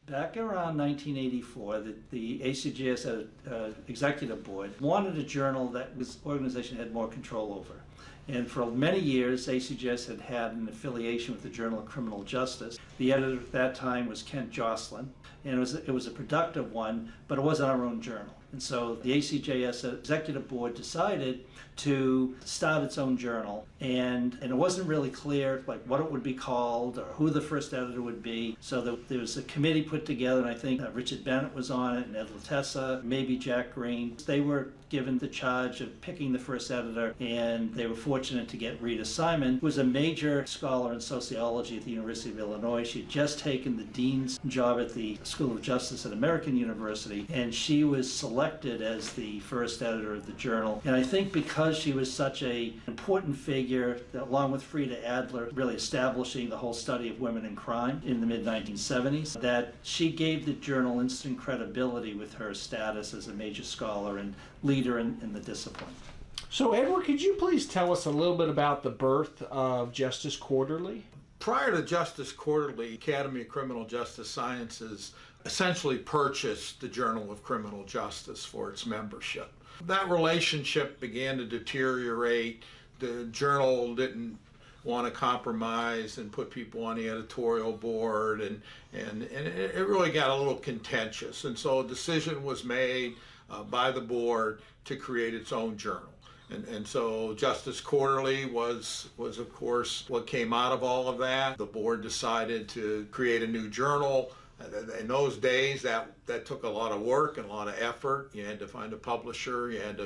Back around 1984, the ACJS Executive Board wanted a journal that this organization had more control over. And for many years, ACJS had had an affiliation with the Journal of Criminal Justice. The editor at that time was Kent Jocelyn, and it was a productive one, but it wasn't our own journal. And so the ACJS Executive Board decided to start its own journal, and it wasn't really clear like what it would be called or who the first editor would be. So there was a committee put together, and I think Richard Bennett was on it, and Ed Latessa, maybe Jack Green. They were given the charge of picking the first editor, and they were fortunate to get Rita Simon, who was a major scholar in sociology at the University of Illinois. She had just taken the dean's job at the School of Justice at American University, and she was selected as the first editor of the journal. And I think because she was such an important figure, along with Frida Adler, really establishing the whole study of women in crime in the mid-1970s, that she gave the journal instant credibility with her status as a major scholar and leader in the discipline. So Edward, could you please tell us a little bit about the birth of Justice Quarterly? Prior to Justice Quarterly, Academy of Criminal Justice Sciences essentially purchased the Journal of Criminal Justice for its membership. That relationship began to deteriorate. The journal didn't want to compromise and put people on the editorial board, and it really got a little contentious. And so a decision was made by the board to create its own journal. And so Justice Quarterly was of course what came out of all of that. The board decided to create a new journal. In those days, that took a lot of work and a lot of effort. You had to find a publisher. We had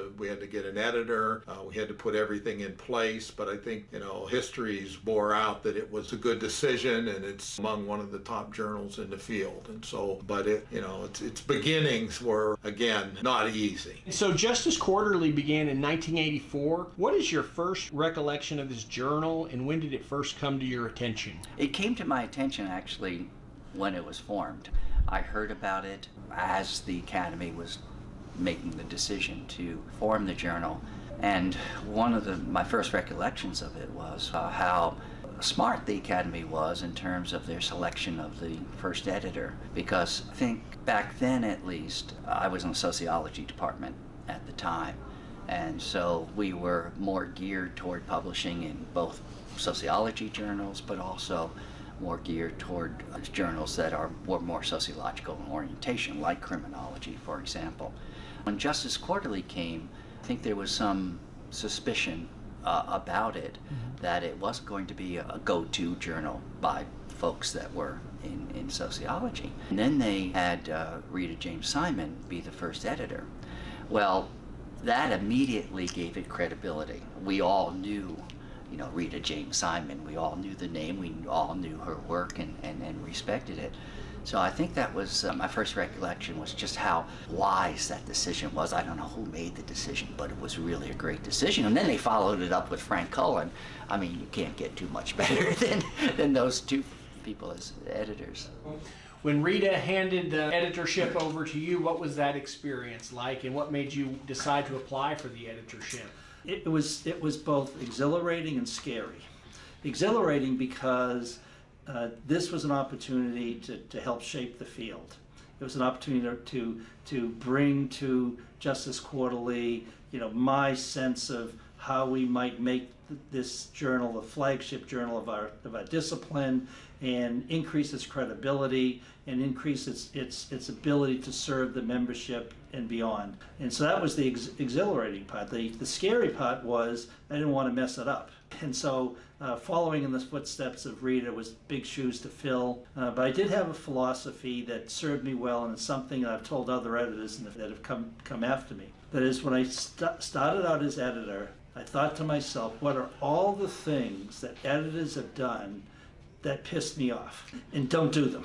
to get an editor. We had to put everything in place. But I think history's bore out that it was a good decision, and it's among one of the top journals in the field. And so, but its beginnings were again not easy. So Justice Quarterly began in 1984. What is your first recollection of this journal, and when did it first come to your attention? It came to my attention actually when it was formed. I heard about it as the Academy was making the decision to form the journal, and one of my first recollections of it was how smart the Academy was in terms of their selection of the first editor, because I think back then at least I was in the sociology department at the time, and so we were more geared toward publishing in both sociology journals but also more geared toward journals that were more sociological in orientation, like criminology, for example. When Justice Quarterly came, I think there was some suspicion about it, that it wasn't going to be a go-to journal by folks that were in sociology. And then they had Rita James Simon be the first editor. Well, that immediately gave it credibility. We all knew Rita James Simon. We all knew the name, we all knew her work and respected it. So I think that was my first recollection, was just how wise that decision was. I don't know who made the decision, but it was really a great decision. And then they followed it up with Frank Cullen. I mean, you can't get too much better than those two people as editors. When Rita handed the editorship over to you, what was that experience like, and what made you decide to apply for the editorship? It was both exhilarating and scary. Exhilarating because this was an opportunity to help shape the field. It was an opportunity to bring to Justice Quarterly, my sense of how we might make this journal the flagship journal of our discipline, and increase its credibility and increase its ability to serve the membership and beyond. And so that was the exhilarating part. The scary part was I didn't want to mess it up. And so following in the footsteps of Rita was big shoes to fill. But I did have a philosophy that served me well, and it's something that I've told other editors that have come after me. That is, when I started out as editor, I thought to myself, what are all the things that editors have done that pissed me off, and don't do them,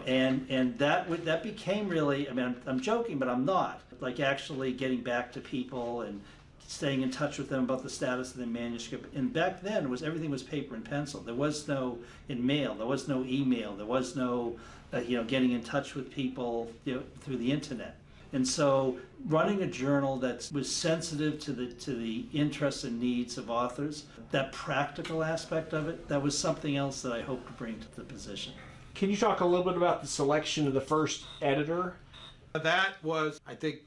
and that became really, I mean, I'm joking, but I'm not, like actually getting back to people and staying in touch with them about the status of the manuscript. And back then everything was paper and pencil. There was no mail, there was no email, there was no getting in touch with people through the internet. And so running a journal that was sensitive to the interests and needs of authors, that practical aspect of it, that was something else that I hope to bring to the position. Can you talk a little bit about the selection of the first editor? That was, I think,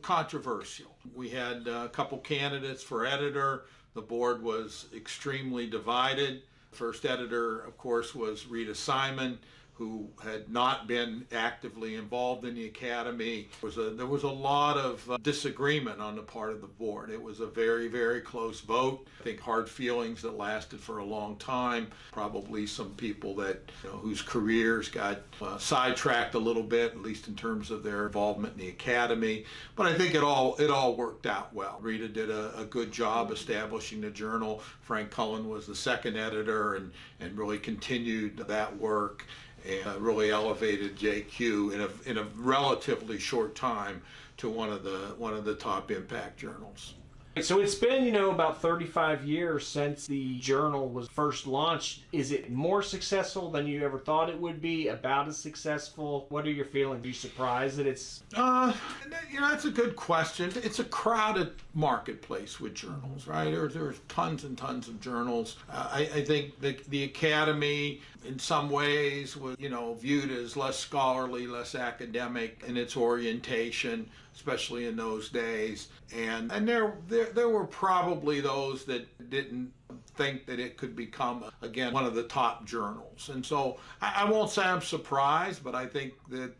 controversial. We had a couple candidates for editor. The board was extremely divided. First editor, of course, was Rita Simon, who had not been actively involved in the academy. There was a lot of disagreement on the part of the board. It was a very, very close vote. I think hard feelings that lasted for a long time. Probably some people that whose careers got sidetracked a little bit, at least in terms of their involvement in the academy. But I think it all worked out well. Rita did a good job establishing the journal. Frank Cullen was the second editor and really continued that work. And really elevated JQ in a relatively short time to one of the top impact journals. So it's been, about 35 years since the journal was first launched. Is it more successful than you ever thought it would be? About as successful? What are your feelings? Are you surprised that it's... That's a good question. It's a crowded marketplace with journals, right? There's tons and tons of journals. I think the Academy, in some ways, was viewed as less scholarly, less academic in its orientation, especially in those days. And there were probably those that didn't think that it could become, again, one of the top journals. And so I won't say I'm surprised, but I think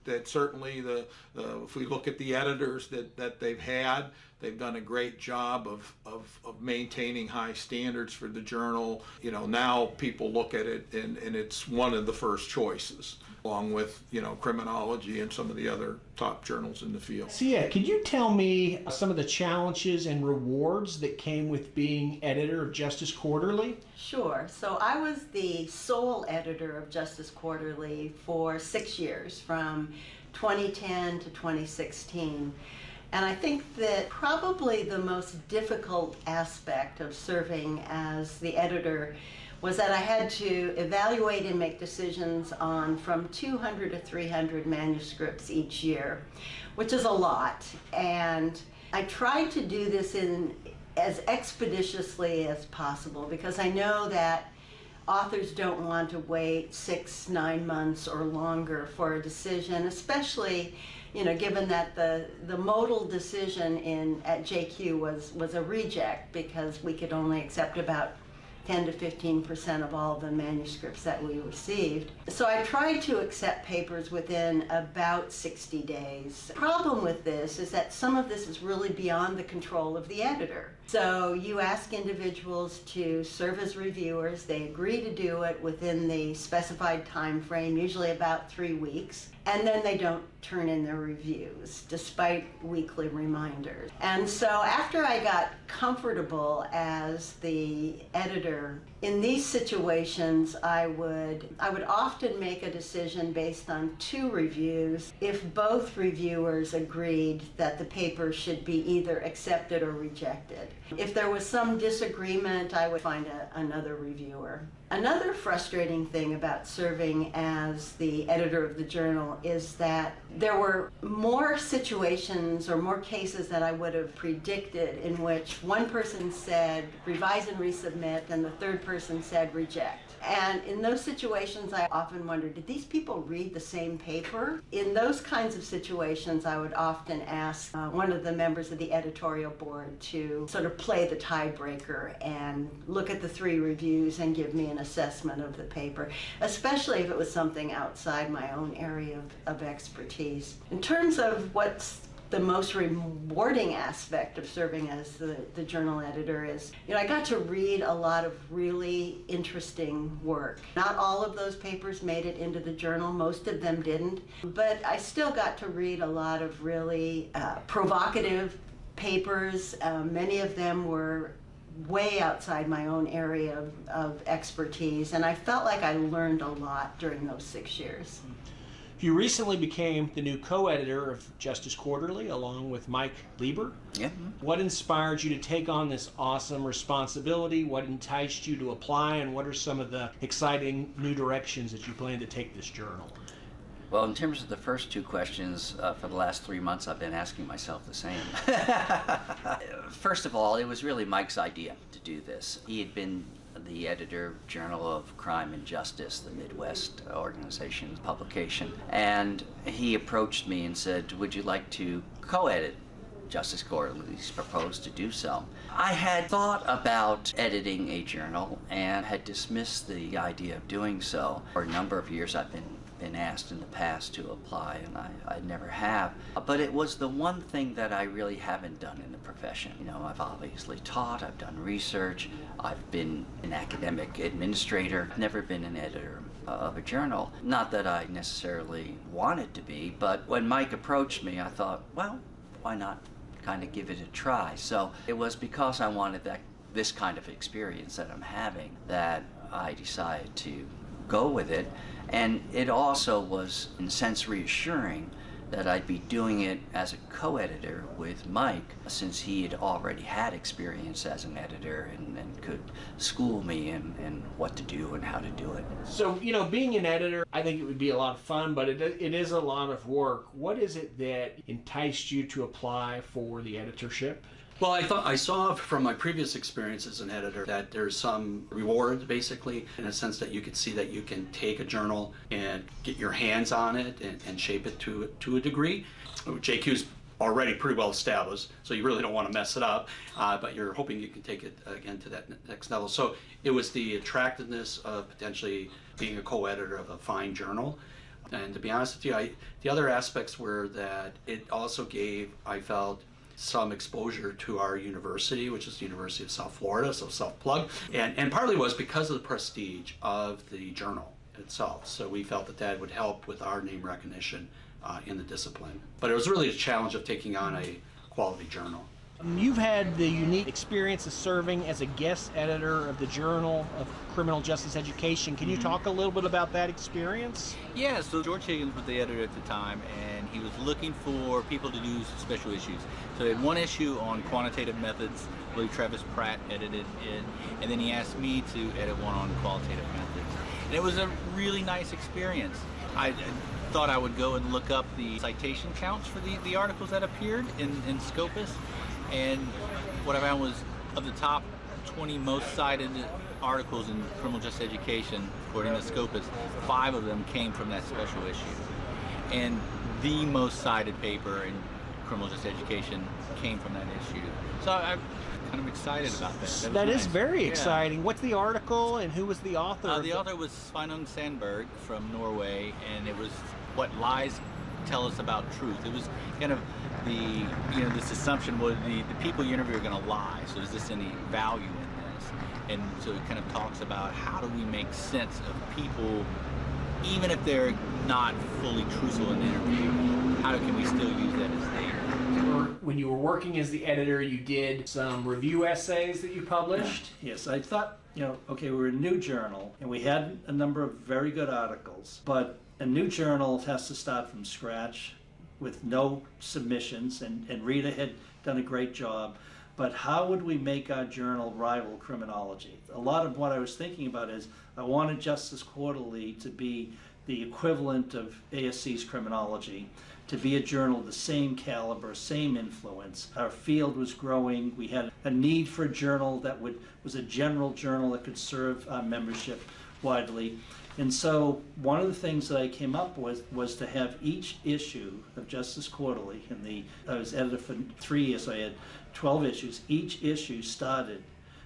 that certainly if we look at the editors that they've had, they've done a great job of maintaining high standards for the journal. Now people look at it and it's one of the first choices, along with, criminology and some of the other top journals in the field. So could you tell me some of the challenges and rewards that came with being editor of Justice Quarterly? Sure. So I was the sole editor of Justice Quarterly for 6 years, from 2010 to 2016. And I think that probably the most difficult aspect of serving as the editor was that I had to evaluate and make decisions on from 200 to 300 manuscripts each year, which is a lot. And I tried to do this in as expeditiously as possible, because I know that authors don't want to wait 6-9 months or longer for a decision, especially given that the modal decision at JQ was a reject, because we could only accept about 10 to 15% of all the manuscripts that we received. So I tried to accept papers within about 60 days. The problem with this is that some of this is really beyond the control of the editor. So you ask individuals to serve as reviewers. They agree to do it within the specified time frame, usually about 3 weeks, and then they don't turn in their reviews, despite weekly reminders. And so after I got comfortable as the editor, in these situations, I would often make a decision based on 2 reviews if both reviewers agreed that the paper should be either accepted or rejected. If there was some disagreement, I would find another reviewer. Another frustrating thing about serving as the editor of the journal is that there were more situations or more cases that I would have predicted in which one person said revise and resubmit and the third person said reject. And in those situations, I often wondered, did these people read the same paper? In those kinds of situations, I would often ask one of the members of the editorial board to sort of play the tiebreaker and look at the 3 reviews and give me an assessment of the paper, especially if it was something outside my own area of expertise. In terms of what's the most rewarding aspect of serving as the journal editor is, I got to read a lot of really interesting work. Not all of those papers made it into the journal, most of them didn't, but I still got to read a lot of really provocative papers. Many of them were way outside my own area of expertise, and I felt like I learned a lot during those 6 years. You recently became the new co-editor of Justice Quarterly along with Mike Lieber. Yeah. What inspired you to take on this awesome responsibility? What enticed you to apply, and what are some of the exciting new directions that you plan to take this journal? Well, in terms of the first 2 questions, for the last 3 months, I've been asking myself the same. First of all, it was really Mike's idea to do this. He had been the editor, Journal of Crime and Justice, the Midwest organization publication. And he approached me and said, would you like to co-edit Justice Quarterly's proposed to do so. I had thought about editing a journal and had dismissed the idea of doing so. For a number of years I've been asked in the past to apply, and I never have. But it was the one thing that I really haven't done in the profession. You know, I've obviously taught, I've done research, I've been an academic administrator, never been an editor of a journal. Not that I necessarily wanted to be, but when Mike approached me, I thought, well, why not kind of give it a try? So it was because I wanted this kind of experience that I'm having that I decided to go with it. And it also was, in a sense, reassuring that I'd be doing it as a co-editor with Mike, since he had already had experience as an editor and could school me in what to do and how to do it. So, you know, being an editor, I think it would be a lot of fun, but it is a lot of work. What is it that enticed you to apply for the editorship? Well, I saw from my previous experience as an editor that there's some reward, basically, in a sense that you could see that you can take a journal and get your hands on it and shape it to a degree. JQ's already pretty well established, so you really don't want to mess it up, but you're hoping you can take it again to that next level. So it was the attractiveness of potentially being a co-editor of a fine journal. And to be honest with you, the other aspects were that it also gave, I felt, some exposure to our university, which is the University of South Florida, so self-plug. And partly was because of the prestige of the journal itself. So we felt that would help with our name recognition in the discipline. But it was really a challenge of taking on a quality journal. You've had the unique experience of serving as a guest editor of the Journal of Criminal Justice Education. Can you talk a little bit about that experience? Yeah, so George Higgins was the editor at the time, and he was looking for people to do special issues. So he had one issue on quantitative methods. I believe Travis Pratt edited it, and then he asked me to edit one on qualitative methods. And it was a really nice experience. I thought I would go and look up the citation counts for the articles that appeared in Scopus. And what I found was, of the top 20 most cited articles in criminal justice education, according to Scopus, 5 of them came from that special issue. And the most cited paper in criminal justice education came from that issue. So I'm kind of excited about that. That is nice. very Yeah. exciting. What's the article and who was the author? The author was Sveinung Sandberg from Norway, and it was What Lies Tell Us About Truth. It was kind of this assumption was the people you interview are going to lie, so is this any value in this? And so it kind of talks about how do we make sense of people, even if they're not fully truthful in the interview, how can we still use that as data? When you were working as the editor, you did some review essays that you published. Yes, I thought, okay, we're a new journal, and we had a number of very good articles, but a new journal has to start from scratch with no submissions, and Rita had done a great job. But how would we make our journal rival criminology? A lot of what I was thinking about is I wanted Justice Quarterly to be the equivalent of ASC's criminology, to be a journal of the same caliber, same influence. Our field was growing. We had a need for a journal that was a general journal that could serve our membership widely. And so one of the things that I came up with was to have each issue of Justice Quarterly, and I was editor for 3 years, so I had 12 issues. Each issue started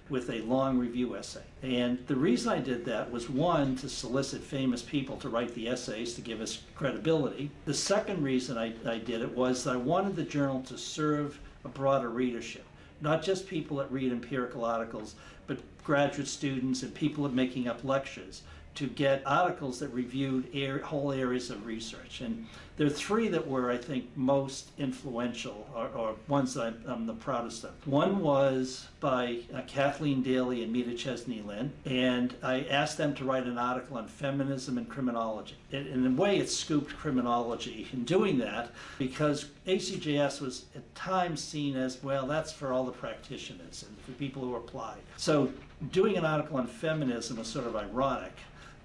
with a long review essay. And the reason I did that was, one, to solicit famous people to write the essays to give us credibility. The second reason I did it was I wanted the journal to serve a broader readership, not just people that read empirical articles, but graduate students and people that are making up lectures, to get articles that reviewed whole areas of research. And there are 3 that were, I think, most influential, or ones that I'm the proudest of. One was by Kathleen Daly and Meta Chesney-Lynn, and I asked them to write an article on feminism and criminology. In a way, it scooped criminology in doing that, because ACJS was at times seen as, well, that's for all the practitioners and for people who apply. So doing an article on feminism was sort of ironic.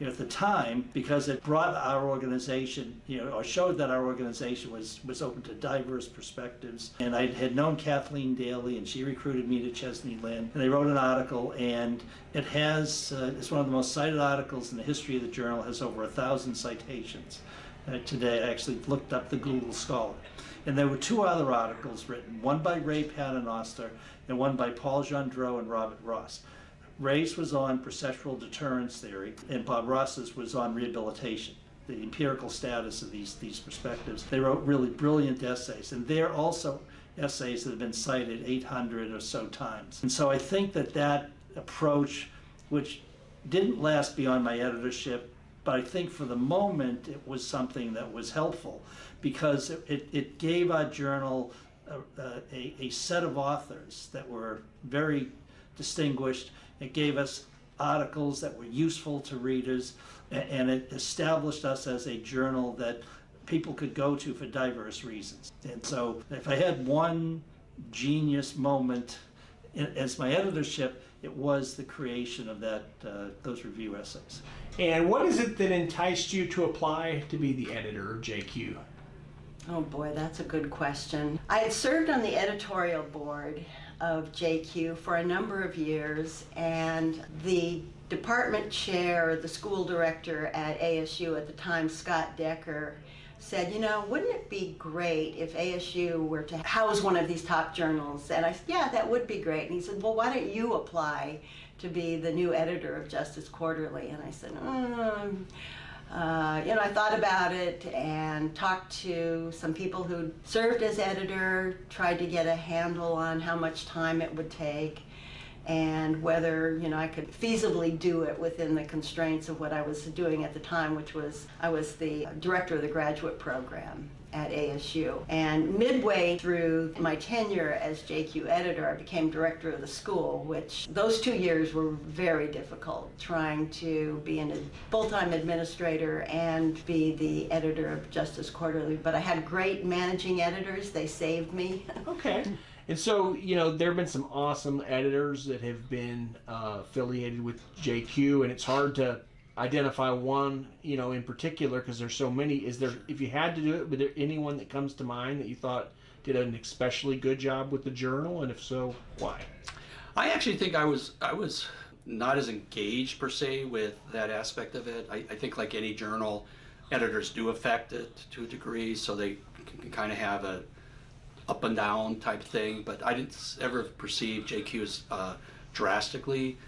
at the time, because it brought our organization, or showed that our organization was open to diverse perspectives. And I had known Kathleen Daly, and she recruited me to Chesney Lynn, and they wrote an article, and it has, it's one of the most cited articles in the history of the journal, has over 1,000 citations. Today, I actually looked up the Google Scholar. And there were 2 other articles written, one by Ray Paternoster and one by Paul Gendreau and Robert Ross. Ray's was on processual deterrence theory, and Bob Ross's was on rehabilitation, the empirical status of these perspectives. They wrote really brilliant essays, and they're also essays that have been cited 800 or so times. And so I think that approach, which didn't last beyond my editorship, but I think for the moment it was something that was helpful, because it gave our journal a set of authors that were very distinguished. It gave us articles that were useful to readers, and it established us as a journal that people could go to for diverse reasons. And so if I had one genius moment as my editorship, it was the creation of those review essays. And what is it that enticed you to apply to be the editor of JQ? Oh boy, that's a good question. I had served on the editorial board of JQ for a number of years, and the department chair, the school director at ASU at the time, Scott Decker, said, wouldn't it be great if ASU were to house one of these top journals? And I said, yeah, that would be great. And he said, well, why don't you apply to be the new editor of Justice Quarterly? And I said, I thought about it and talked to some people who served as editor, tried to get a handle on how much time it would take and whether, I could feasibly do it within the constraints of what I was doing at the time, which was, I was the director of the graduate program at ASU. And midway through my tenure as JQ editor, I became director of the school, which those 2 years were very difficult, trying to be a full-time administrator and be the editor of Justice Quarterly. But I had great managing editors. They saved me. Okay. And so, there have been some awesome editors that have been affiliated with JQ, and it's hard to identify one, in particular, because there's so many. If you had to do it, was there anyone that comes to mind that you thought did an especially good job with the journal, and if so, why? I actually think I was not as engaged per se with that aspect of it. I think like any journal, editors do affect it to a degree, so they can kind of have a up and down type thing, but I didn't ever perceive JQ as drastically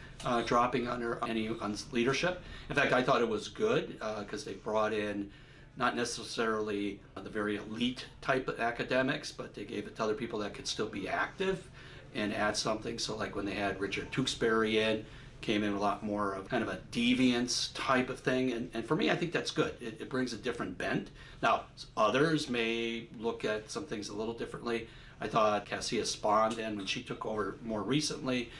dropping under anyone's leadership. In fact, I thought it was good because they brought in not necessarily the very elite type of academics, but they gave it to other people that could still be active and add something. So like when they had Richard Tewksbury in, came in a lot more of kind of a deviance type of thing, and for me I think that's good. It brings a different bent. Now others may look at some things a little differently. I thought Cassia spawned in when she took over more recently,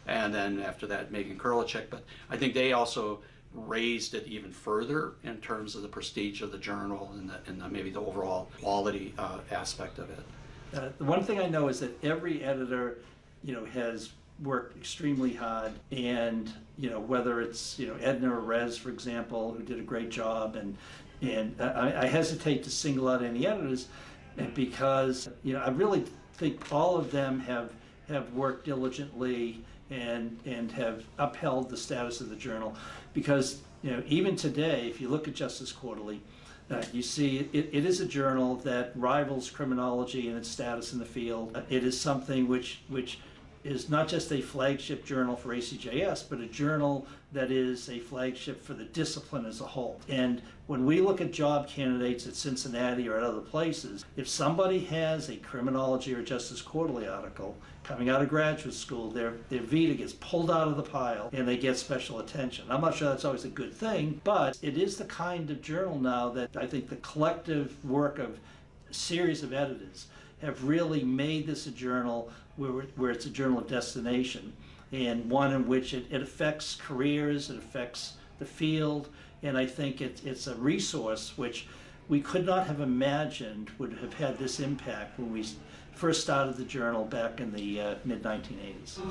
and then after that Megan Kurlichek, but I think they also raised it even further in terms of the prestige of the journal and maybe the overall quality aspect of it. The one thing I know is that every editor has worked extremely hard, and whether it's Edna or Rez, for example, who did a great job, and I hesitate to single out any editors because I really think all of them have worked diligently and have upheld the status of the journal, because even today, if you look at Justice Quarterly, you see it is a journal that rivals criminology in its status in the field. It is something which is not just a flagship journal for ACJS, but a journal that is a flagship for the discipline as a whole. And when we look at job candidates at Cincinnati or at other places, if somebody has a criminology or Justice Quarterly article coming out of graduate school, their vita gets pulled out of the pile and they get special attention. I'm not sure that's always a good thing, but it is the kind of journal now that I think the collective work of a series of editors have really made this a journal where it's a journal of destination, and one in which it affects careers, it affects the field, and I think it's a resource which we could not have imagined would have had this impact when we first started the journal back in the mid-1980s.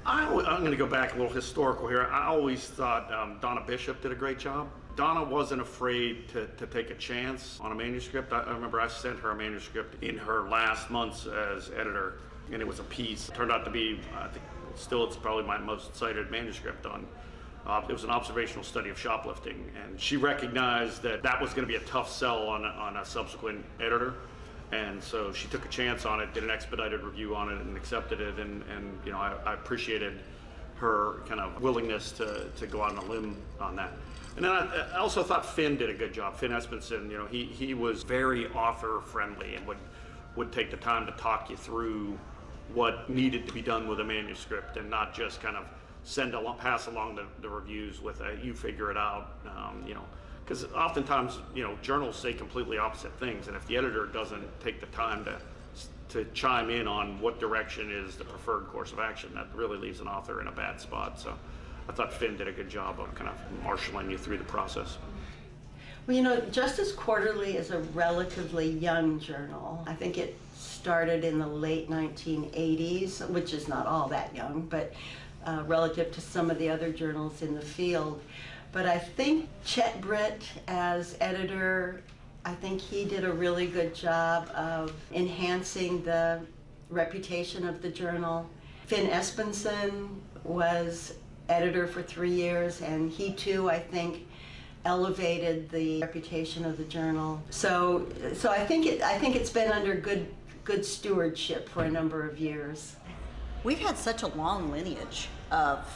I'm going to go back a little historical here. I always thought Donna Bishop did a great job. Donna wasn't afraid to take a chance on a manuscript. I remember I sent her a manuscript in her last months as editor, and it was a piece. It turned out to be, I think, still it's probably my most cited manuscript on. It was an observational study of shoplifting, and she recognized that that was going to be a tough sell on a subsequent editor. And so she took a chance on it, did an expedited review on it, and accepted it. And you know, I appreciated her kind of willingness to go out on a limb on that. And then I also thought Finn did a good job. Finn Espenson, you know, he was very author friendly and would take the time to talk you through what needed to be done with a manuscript, and not just kind of pass along the reviews with a you figure it out, you know. Because oftentimes, you know, journals say completely opposite things, and if the editor doesn't take the time to chime in on what direction is the preferred course of action, that really leaves an author in a bad spot. So I thought Finn did a good job of kind of marshaling you through the process. Well, you know, Justice Quarterly is a relatively young journal. I think it started in the late 1980s, which is not all that young, but relative to some of the other journals in the field. But I think Chet Britt, as editor, I think he did a really good job of enhancing the reputation of the journal. Finn Espenson was editor for 3 years, and he too, I think, elevated the reputation of the journal. So I think it's been under good stewardship for a number of years. We've had such a long lineage of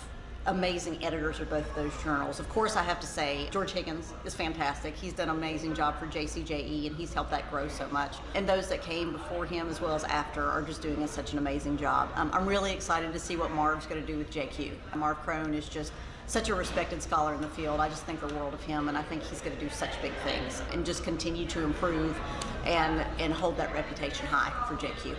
amazing editors of both of those journals. Of course, I have to say, George Higgins is fantastic. He's done an amazing job for JCJE, and he's helped that grow so much. And those that came before him as well as after are just doing such an amazing job. I'm really excited to see what Marv's going to do with JQ. Marv Crone is just such a respected scholar in the field. I just think the world of him, and I think he's going to do such big things and just continue to improve and hold that reputation high for JQ.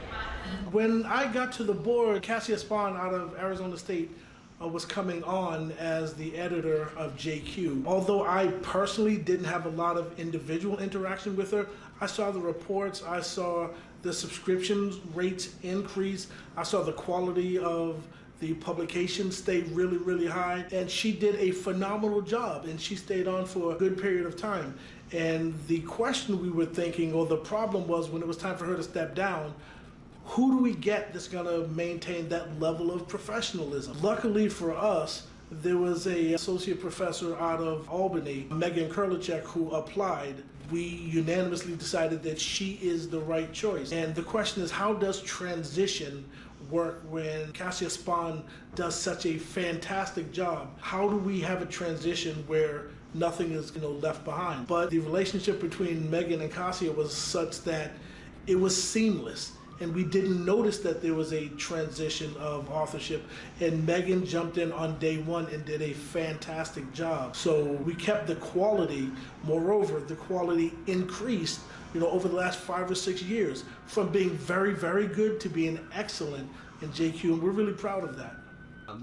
When I got to the board, Cassia Spahn out of Arizona State was coming on as the editor of JQ. Although I personally didn't have a lot of individual interaction with her, I saw the reports, I saw the subscriptions rates increase, I saw the quality of the publications stay really, really high, and she did a phenomenal job, and she stayed on for a good period of time. And the question we were thinking, or the problem was, when it was time for her to step down, who do we get that's going to maintain that level of professionalism? Luckily for us, there was an associate professor out of Albany, Megan Kurlichek, who applied. We unanimously decided that she is the right choice. And the question is, how does transition work when Cassia Spahn does such a fantastic job? How do we have a transition where nothing is left behind? But the relationship between Megan and Cassia was such that it was seamless. And we didn't notice that there was a transition of authorship. And Megan jumped in on day one and did a fantastic job. So we kept the quality. Moreover, the quality increased, over the last 5 or 6 years, from being very, very good to being excellent in JQ. And we're really proud of that.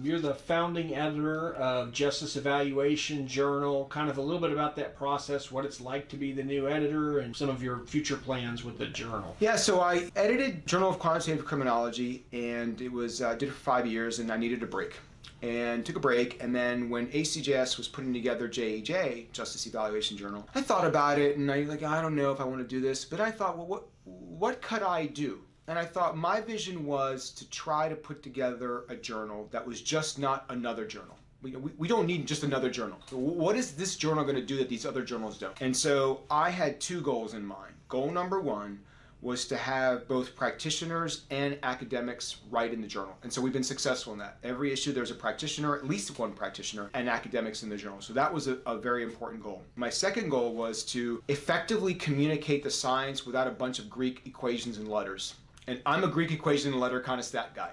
You're the founding editor of Justice Evaluation Journal. Kind of a little bit about that process, what it's like to be the new editor, and some of your future plans with the journal. Yeah, so I edited Journal of Quantitative Criminology, and it was did it for 5 years, and I needed a break. And took a break, and then when ACJS was putting together JEJ, Justice Evaluation Journal, I thought about it, and I don't know if I want to do this, but I thought, well, what could I do? And I thought my vision was to try to put together a journal that was just not another journal. We don't need just another journal. What is this journal going to do that these other journals don't? And so I had 2 goals in mind. Goal number 1 was to have both practitioners and academics write in the journal. And so we've been successful in that. Every issue there's a practitioner, at least one practitioner, and academics in the journal. So that was a very important goal. My second goal was to effectively communicate the science without a bunch of Greek equations and letters. And I'm a Greek equation and letter kind of stat guy,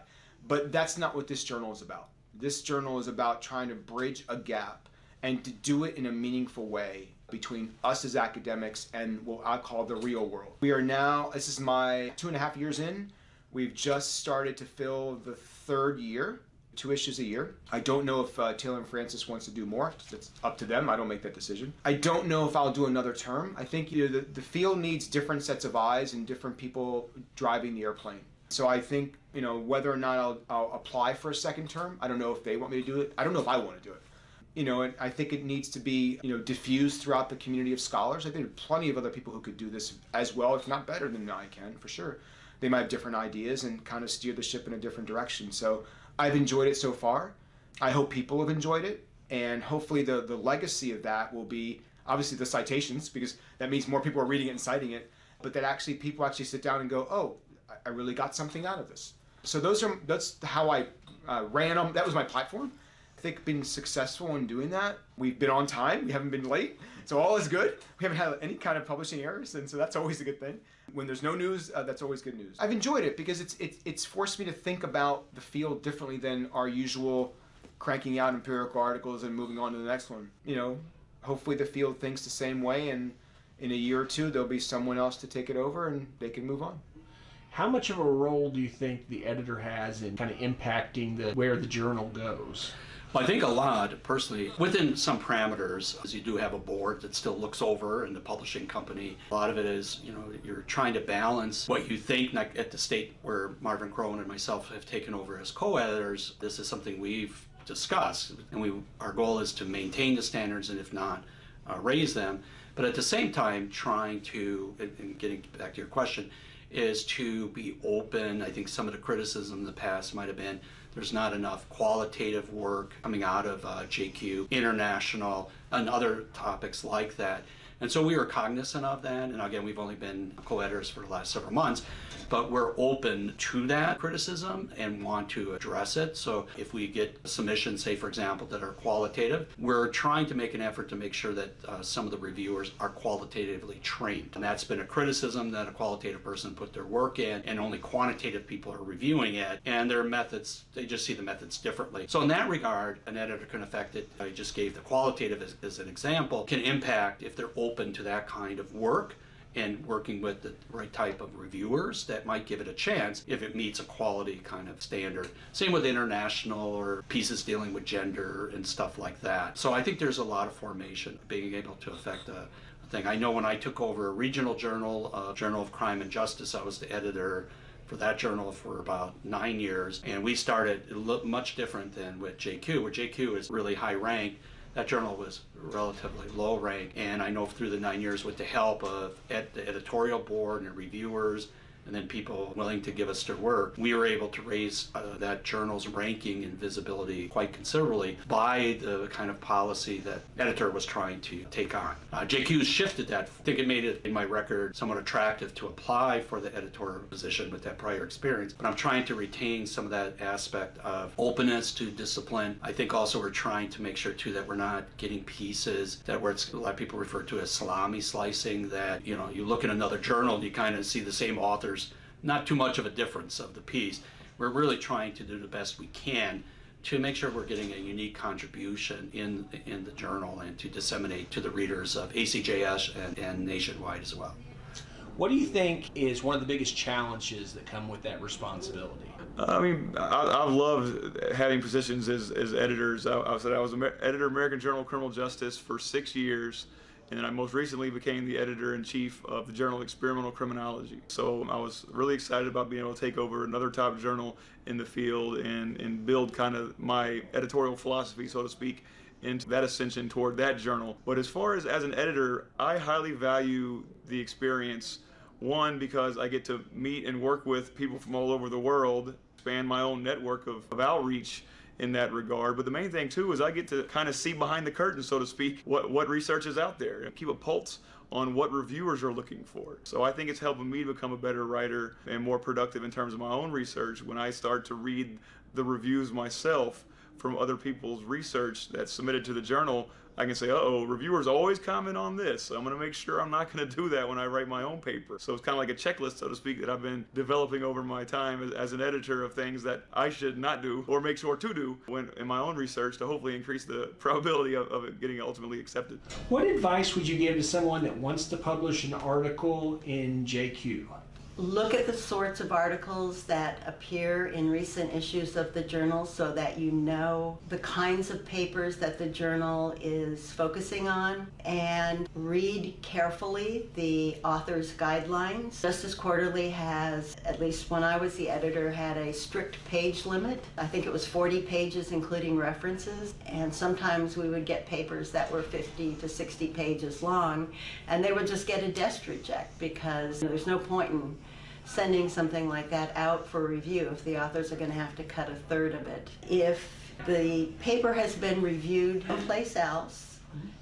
but that's not what this journal is about. This journal is about trying to bridge a gap and to do it in a meaningful way between us as academics and what I call the real world. We are now, this is my 2.5 years in. We've just started to fill the 3rd year, 2 issues a year. I don't know if Taylor and Francis wants to do more. It's up to them. I don't make that decision. I don't know if I'll do another term. I think the field needs different sets of eyes and different people driving the airplane. So I think, whether or not I'll apply for a second term, I don't know if they want me to do it. I don't know if I want to do it. And I think it needs to be, diffused throughout the community of scholars. I think there are plenty of other people who could do this as well, if not better than I can, for sure. They might have different ideas and kind of steer the ship in a different direction. So I've enjoyed it so far. I hope people have enjoyed it. And hopefully the legacy of that will be, obviously, the citations, because that means more people are reading it and citing it, but that people actually sit down and go, oh, I really got something out of this. So that's how I ran them. That was my platform. I think being successful in doing that. We've been on time. We haven't been late. So all is good. We haven't had any kind of publishing errors, and so that's always a good thing. When there's no news, that's always good news. I've enjoyed it because it's forced me to think about the field differently than our usual cranking out empirical articles and moving on to the next one. Hopefully the field thinks the same way, and in a year or two there'll be someone else to take it over and they can move on. How much of a role do you think the editor has in kind of impacting where the journal goes? Well, I think a lot, personally, within some parameters, as you do have a board that still looks over and the publishing company. A lot of it is, you're trying to balance what you think at the state where Marvin Crone and myself have taken over as co-editors. This is something we've discussed, and our goal is to maintain the standards and if not, raise them. But at the same time, trying to, and getting back to your question, is to be open. I think some of the criticism in the past might have been there's not enough qualitative work coming out of JQ, international, and other topics like that. And so we were cognizant of that, and again, we've only been co-editors for the last several months, but we're open to that criticism and want to address it. So if we get submissions, say for example, that are qualitative, we're trying to make an effort to make sure that some of the reviewers are qualitatively trained. And that's been a criticism, that a qualitative person put their work in and only quantitative people are reviewing it, and their methods, they just see the methods differently. So in that regard, an editor can affect it. I just gave the qualitative as an example, can impact if they're open to that kind of work and working with the right type of reviewers that might give it a chance if it meets a quality kind of standard. Same with international or pieces dealing with gender and stuff like that. So I think there's a lot of formation being able to affect a thing. I know when I took over a regional journal, Journal of Crime and Justice, I was the editor for that journal for about 9 years, and we started much different than with JQ, where JQ is really high ranked. That journal was relatively low rank, and I know through the 9 years with the help of the editorial board and reviewers and then people willing to give us their work, we were able to raise that journal's ranking and visibility quite considerably by the kind of policy that editor was trying to take on. JQ shifted that. I think it made it, in my record, somewhat attractive to apply for the editorial position with that prior experience, but I'm trying to retain some of that aspect of openness to discipline. I think also we're trying to make sure too that we're not getting pieces that where a lot of people refer to as salami slicing, that you look at another journal and you kind of see the same authors, not too much of a difference of the piece. We're really trying to do the best we can to make sure we're getting a unique contribution in the journal and to disseminate to the readers of ACJS and nationwide as well. What do you think is one of the biggest challenges that come with that responsibility? I've loved having positions as editors. I was editor of American Journal of Criminal Justice for 6 years. And then I most recently became the editor-in-chief of the Journal of Experimental Criminology. So I was really excited about being able to take over another top journal in the field and build kind of my editorial philosophy, so to speak, into that ascension toward that journal. But as far as an editor, I highly value the experience. One, because I get to meet and work with people from all over the world, expand my own network of outreach in that regard. But the main thing too is I get to kind of see behind the curtain, so to speak, what research is out there and keep a pulse on what reviewers are looking for. So I think it's helping me to become a better writer and more productive in terms of my own research when I start to read the reviews myself from other people's research that's submitted to the journal. I can say, reviewers always comment on this, so I'm going to make sure I'm not going to do that when I write my own paper. So it's kind of like a checklist, so to speak, that I've been developing over my time as an editor of things that I should not do or make sure to do in my own research to hopefully increase the probability of it getting ultimately accepted. What advice would you give to someone that wants to publish an article in JQ? look at the sorts of articles that appear in recent issues of the journal so that you know the kinds of papers that the journal is focusing on, and read carefully the author's guidelines. Justice Quarterly has, at least when I was the editor, had a strict page limit. I think it was 40 pages including references, and sometimes we would get papers that were 50 to 60 pages long, and they would just get a desk reject because there's no point in sending something like that out for review if the authors are going to have to cut a third of it. If the paper has been reviewed someplace else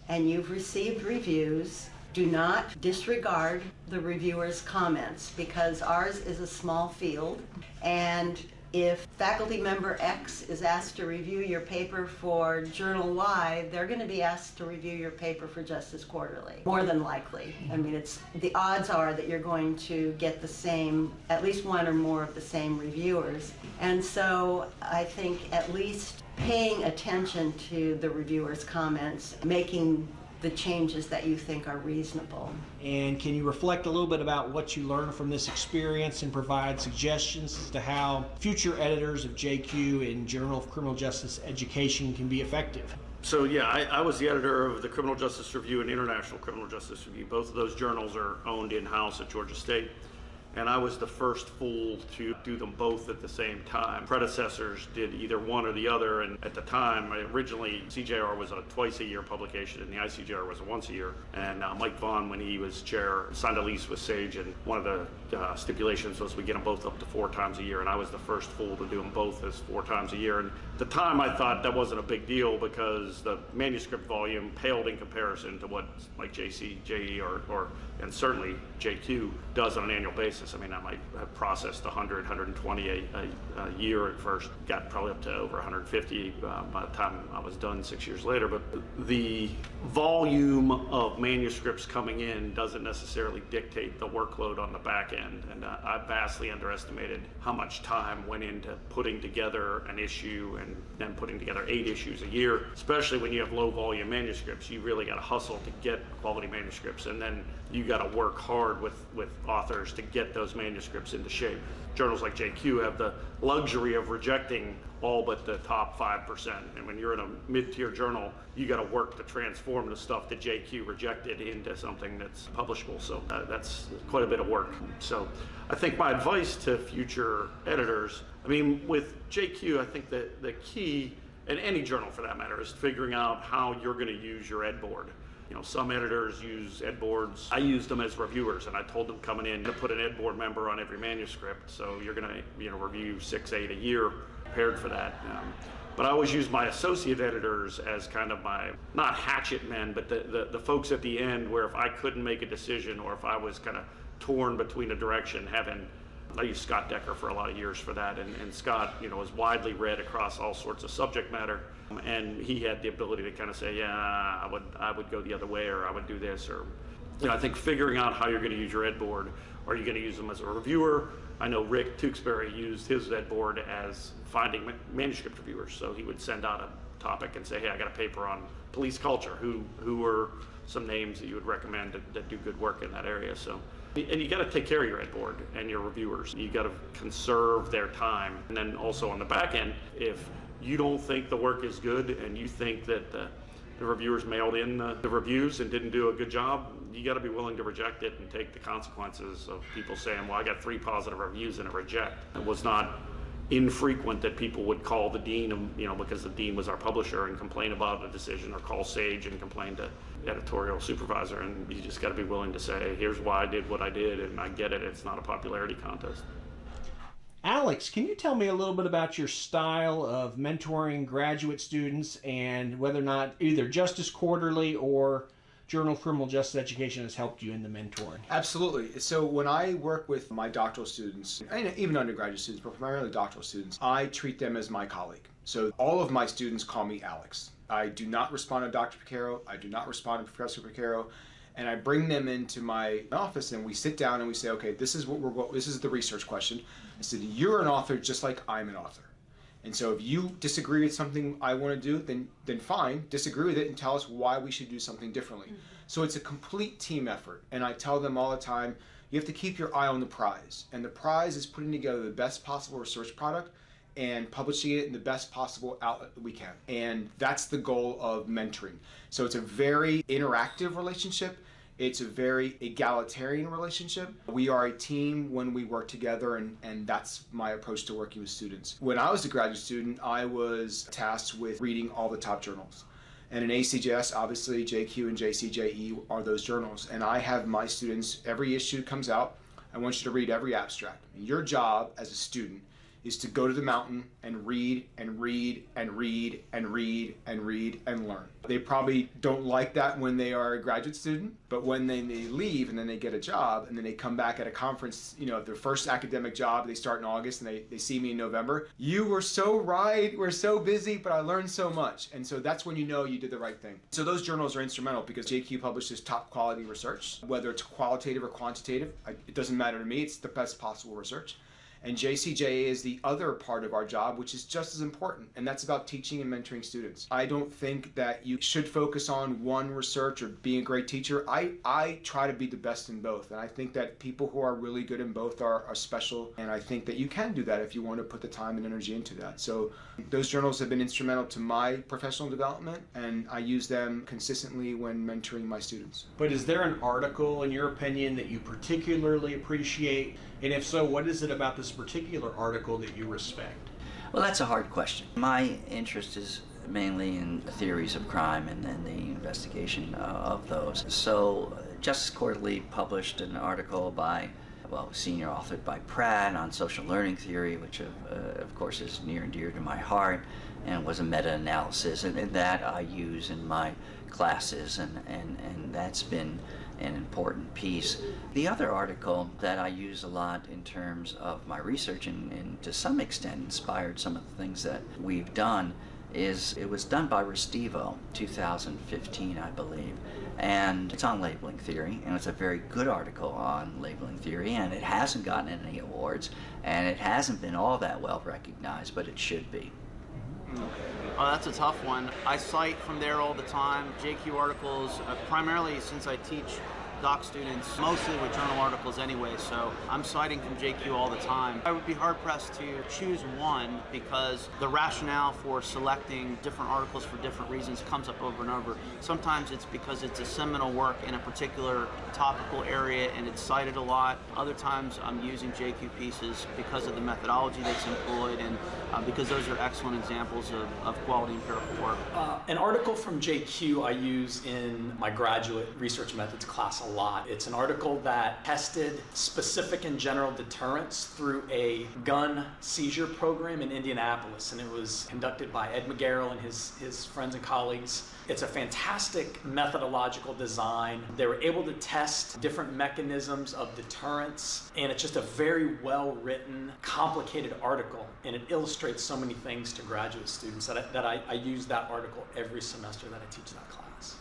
and you've received reviews, do not disregard the reviewer's comments, because ours is a small field, and if faculty member X is asked to review your paper for Journal Y, they're going to be asked to review your paper for Justice Quarterly, more than likely. I mean, the odds are that you're going to get the same, at least one or more of the same reviewers. And so I think at least paying attention to the reviewer's comments, making the changes that you think are reasonable. And can you reflect a little bit about what you learned from this experience and provide suggestions as to how future editors of JQ and Journal of Criminal Justice Education can be effective? So yeah, I was the editor of the Criminal Justice Review and International Criminal Justice Review. Both of those journals are owned in-house at Georgia State. And I was the first fool to do them both at the same time. Predecessors did either one or the other, and at the time, originally CJR was a twice-a-year publication and the ICJR was a once-a-year. And Mike Vaughn, when he was chair, signed a lease with Sage, and one of the stipulations was we get them both up to 4 times a year, and I was the first fool to do them both as 4 times a year. And at the time, I thought that wasn't a big deal because the manuscript volume paled in comparison to what like JE or and certainly JQ does on an annual basis. I mean, I might have processed 100, 120 a year at first, got probably up to over 150 by the time I was done 6 years later. But the volume of manuscripts coming in doesn't necessarily dictate the workload on the back end. And I vastly underestimated how much time went into putting together an issue and then putting together 8 issues a year. Especially when you have low volume manuscripts, you really got to hustle to get quality manuscripts, and then you got to work hard with authors to get those manuscripts into shape. Journals like JQ have the luxury of rejecting all but the top 5%. And when you're in a mid-tier journal, you got to work to transform the stuff that JQ rejected into something that's publishable. So that's quite a bit of work. So I think my advice to future editors, I mean, with JQ, I think that the key, and any journal for that matter, is figuring out how you're going to use your ed board. You know, some editors use ed boards. I used them as reviewers, and I told them coming in to put an ed board member on every manuscript. So you're going to, review 6, 8 a year, prepared for that. But I always use my associate editors as kind of my, not hatchet men, but the folks at the end where if I couldn't make a decision or if I was kind of torn between a direction, I used Scott Decker for a lot of years for that, and Scott, is widely read across all sorts of subject matter, and he had the ability to kind of say, yeah, I would go the other way, or I would do this, or, I think figuring out how you're going to use your ed board. Are you going to use them as a reviewer? I know Rick Tewksbury used his ed board as finding manuscript reviewers, so he would send out a topic and say, hey, I got a paper on police culture. Who are some names that you would recommend that do good work in that area? So. And you got to take care of your ed board and your reviewers. You got to conserve their time. And then also on the back end, if you don't think the work is good and you think that the reviewers mailed in the reviews and didn't do a good job, you got to be willing to reject it and take the consequences of people saying, well, I got 3 positive reviews and a reject. It was not infrequent that people would call the dean, because the dean was our publisher, and complain about a decision, or call Sage and complain to editorial supervisor, and you just got to be willing to say, here's why I did what I did, and I get it, it's not a popularity contest. Alex, can you tell me a little bit about your style of mentoring graduate students and whether or not either Justice Quarterly or Journal of Criminal Justice Education has helped you in the mentoring? Absolutely. So when I work with my doctoral students, and even undergraduate students, but primarily doctoral students, I treat them as my colleague. So all of my students call me Alex. I do not respond to Dr. Piquero. I do not respond to Professor Piquero. And I bring them into my office and we sit down and we say, okay, this is the research question. I said, you're an author just like I'm an author. And so if you disagree with something I want to do, then fine, disagree with it and tell us why we should do something differently. Mm-hmm. So it's a complete team effort. And I tell them all the time, You have to keep your eye on the prize. And the prize is putting together the best possible research product and publishing it in the best possible outlet that we can. And that's the goal of mentoring. So it's a very interactive relationship. It's a very egalitarian relationship. We are a team when we work together, and that's my approach to working with students. When I was a graduate student, I was tasked with reading all the top journals. And in ACJS, obviously, JQ and JCJE are those journals. And I have my students, every issue comes out, I want you to read every abstract. Your job as a student is to go to the mountain and read and read and read and read and read and learn. They probably don't like that when they are a graduate student, but when they leave and then they get a job and then they come back at a conference, their first academic job, they start in August and they see me in November. You were so right, we're so busy, but I learned so much. And so that's when you know you did the right thing. So those journals are instrumental because JQ publishes top quality research, whether it's qualitative or quantitative, it doesn't matter to me, it's the best possible research. And JCJA is the other part of our job, which is just as important, and that's about teaching and mentoring students. I don't think that you should focus on one research or being a great teacher. I try to be the best in both, and I think that people who are really good in both are special, and I think that you can do that if you want to put the time and energy into that. So those journals have been instrumental to my professional development, and I use them consistently when mentoring my students. But is there an article, in your opinion, that you particularly appreciate? And if so, what is it about this particular article that you respect? Well, that's a hard question. My interest is mainly in the theories of crime and the investigation of those. So Justice Quarterly published an article senior authored by Pratt on social learning theory, which of course is near and dear to my heart, and was a meta-analysis, and that I use in my classes, and that's been an important piece. The other article that I use a lot in terms of my research and to some extent inspired some of the things that we've done is it was done by Restivo, 2015, I believe, and it's on labeling theory, and it's a very good article on labeling theory, and it hasn't gotten any awards, and it hasn't been all that well recognized, but it should be. Oh, that's a tough one. I cite from there all the time, JQ articles, primarily since I teach doc students, mostly with journal articles anyway, so I'm citing from JQ all the time. I would be hard-pressed to choose one because the rationale for selecting different articles for different reasons comes up over and over. Sometimes it's because it's a seminal work in a particular topical area and it's cited a lot. Other times I'm using JQ pieces because of the methodology that's employed and because those are excellent examples of quality empirical work. An article from JQ I use in my graduate research methods class a lot. It's an article that tested specific and general deterrence through a gun seizure program in Indianapolis, and it was conducted by Ed McGarrell and his friends and colleagues. It's a fantastic methodological design. They were able to test different mechanisms of deterrence, and it's just a very well-written, complicated article, and it illustrates so many things to graduate students that I use that article every semester that I teach that class.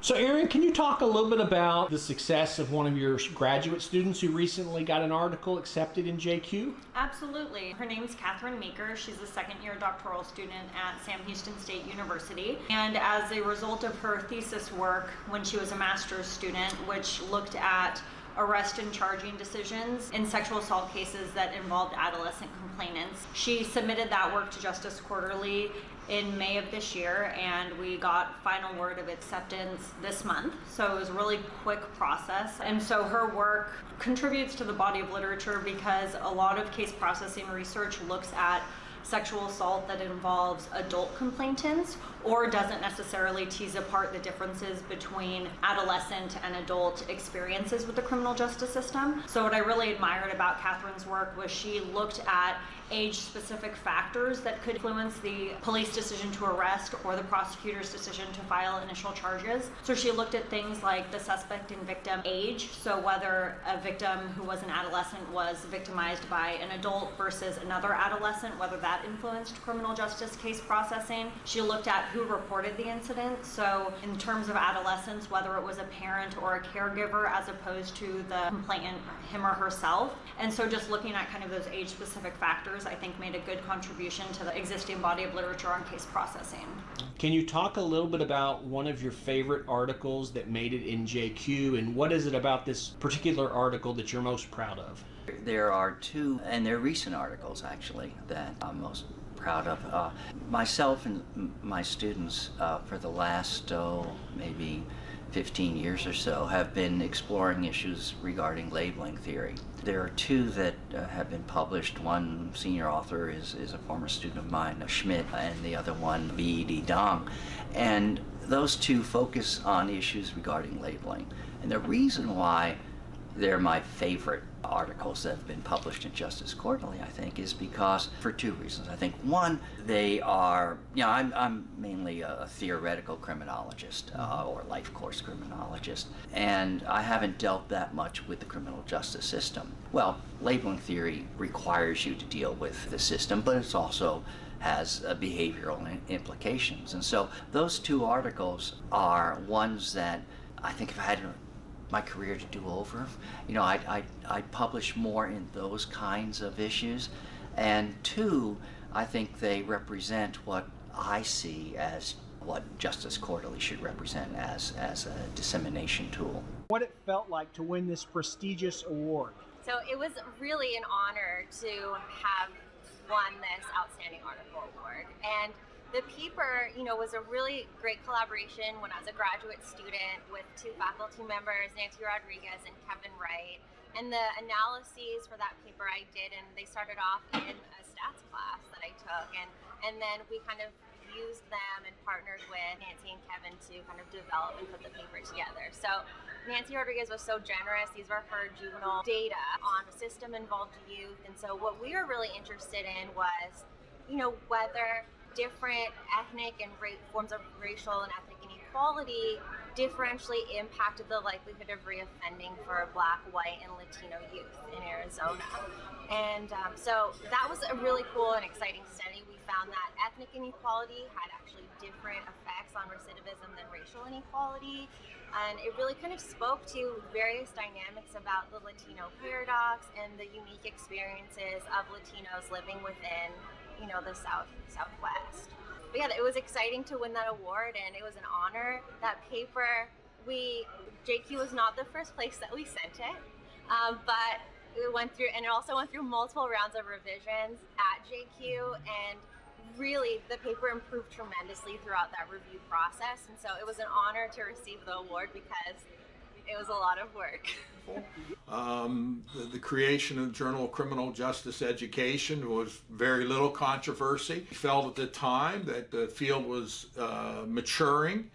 So Erin, can you talk a little bit about the success of one of your graduate students who recently got an article accepted in JQ? Absolutely. Her name's Catherine Meeker. She's a second-year doctoral student at Sam Houston State University. And as a result of her thesis work when she was a master's student, which looked at arrest and charging decisions in sexual assault cases that involved adolescent complainants, she submitted that work to Justice Quarterly in May of this year, and we got final word of acceptance this month. So it was a really quick process. And so her work contributes to the body of literature because a lot of case processing research looks at sexual assault that involves adult complainants or doesn't necessarily tease apart the differences between adolescent and adult experiences with the criminal justice system. So what I really admired about Catherine's work was she looked at age-specific factors that could influence the police decision to arrest or the prosecutor's decision to file initial charges. So she looked at things like the suspect and victim age, so whether a victim who was an adolescent was victimized by an adult versus another adolescent, whether that influenced criminal justice case processing. She looked at who reported the incident. So in terms of adolescents, whether it was a parent or a caregiver as opposed to the complainant, him or herself. And so just looking at kind of those age-specific factors, I think made a good contribution to the existing body of literature on case processing. Can you talk a little bit about one of your favorite articles that made it in JQ, and what is it about this particular article that you're most proud of? There are two, and they're recent articles actually, that I'm most proud of. Myself and my students for the last, maybe 15 years or so, have been exploring issues regarding labeling theory. There are two that have been published. One senior author is a former student of mine, Schmidt, and the other one, B.E.D. Dong. And those two focus on issues regarding labeling. And the reason why they're my favorite articles that have been published in Justice Quarterly, I think, is because, for two reasons. I think one, they are, I'm mainly a theoretical criminologist or life course criminologist, and I haven't dealt that much with the criminal justice system. Well, labeling theory requires you to deal with the system, but it's also has behavioral implications. And so those two articles are ones that I think if I had my career to do over, I'd publish more in those kinds of issues. And two, I think they represent what I see as what Justice Quarterly should represent as a dissemination tool. What it felt like to win this prestigious award. So it was really an honor to have won this Outstanding Article Award. And the paper, was a really great collaboration when I was a graduate student with two faculty members, Nancy Rodriguez and Kevin Wright. And the analyses for that paper I did, and they started off in a stats class that I took. And then we kind of used them and partnered with Nancy and Kevin to kind of develop and put the paper together. So Nancy Rodriguez was so generous. These were her juvenile data on system-involved youth. And so what we were really interested in was, whether different ethnic and forms of racial and ethnic inequality differentially impacted the likelihood of reoffending for Black, white, and Latino youth in Arizona. And so that was a really cool and exciting study. We found that ethnic inequality had actually different effects on recidivism than racial inequality. And it really kind of spoke to various dynamics about the Latino paradox and the unique experiences of Latinos living within the Southwest. But yeah, it was exciting to win that award, and it was an honor. That paper, JQ was not the first place that we sent it, but it went through, and it also went through multiple rounds of revisions at JQ, and really the paper improved tremendously throughout that review process, and so it was an honor to receive the award because it was a lot of work. The creation of the Journal of Criminal Justice Education was very little controversy. We felt at the time that the field was maturing,